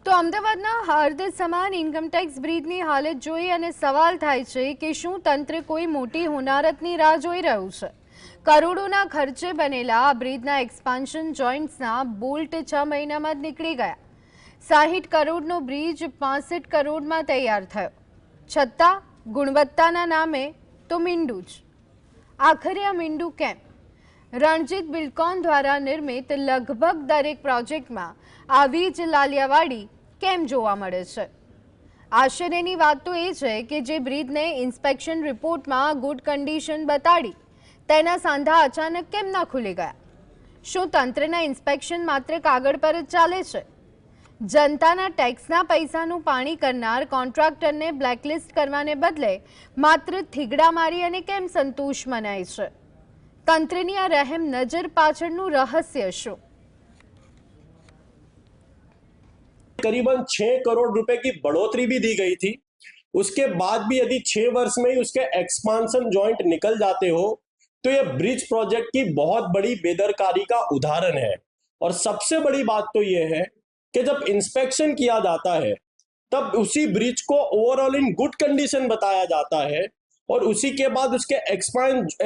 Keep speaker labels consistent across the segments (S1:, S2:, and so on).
S1: તો અમદાવાદના હળદ સમાન ઇન્કમટેક્સ બ્રિજની હાલત જોઈ અને સવાલ થાય છે કે શું તંત્ર કોઈ મોટી હોનારતની રાહ જોઈ રહ્યું છે। કરોડોના ખર્ચે બનેલા આ બ્રિજના એક્સપાન્શન જોઇન્ટ્સના બોલ્ટ 6 મહિનામાં જ નીકળી ગયા। 60 કરોડનો બ્રિજ 65 કરોડમાં તૈયાર થયો, છતાં ગુણવત્તાના નામે તો મીંડું જ। આખરે આ મીંડું કેમ? રણજીત બિલ્ડકોન દ્વારા નિર્મિત લગભગ દરેક પ્રોજેક્ટમાં આવી જ લાલિયાવાડી કેમ જોવા મળે છે? આશ્ચર્યની વાત તો એ છે કે જે બ્રિજને ઇન્સ્પેક્શન રિપોર્ટમાં ગુડ કન્ડિશન બતાડી તેના સાંધા અચાનક કેમ ના ખુલી ગયા? શું તંત્રના ઇન્સ્પેક્શન માત્ર કાગળ પર જ ચાલે છે? જનતાના ટેક્સના પૈસાનું પાણી કરનાર કોન્ટ્રાક્ટરને બ્લેકલિસ્ટ કરવાને બદલે માત્ર થીગડા મારી અને કેમ સંતોષ મનાય છે? તંત્રની આ રહેમ નજર પાછળનું રહસ્ય શું?
S2: करीबन 6 करोड़ रुपए की बढ़ोतरी भी दी गई थी। उसके बाद भी यदि 6 वर्ष में ही उसके एक्सपांशन जॉइंट निकल जाते हो तो ये ब्रिज प्रोजेक्ट की बहुत बड़ी बेदरकारी का उदाहरण है। और सबसे बड़ी बात तो ये है कि जब इंस्पेक्शन किया जाता है तब उसी ब्रिज को ओवरऑल इन गुड कंडीशन बताया जाता है और उसी के बाद उसके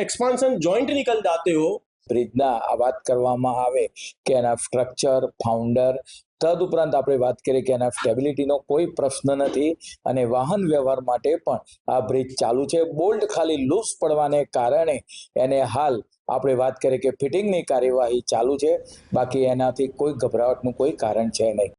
S2: एक्सपांशन जॉइंट निकल जाते हो।
S3: બ્રિજના આ વાત કરવામાં આવે કે એના સ્ટ્રક્ચર ફાઉન્ડર તદુપરાંત આપણે વાત કરીએ કે એના સ્ટેબિલિટીનો કોઈ પ્રશ્ન નથી અને વાહન વ્યવહાર માટે પણ આ બ્રિજ ચાલુ છે। બોલ્ટ ખાલી લૂઝ પડવાને કારણે એને હાલ આપણે વાત કરીએ કે ફિટિંગની કાર્યવાહી ચાલુ છે, બાકી એનાથી કોઈ ગભરાટનું કોઈ કારણ છે નહીં।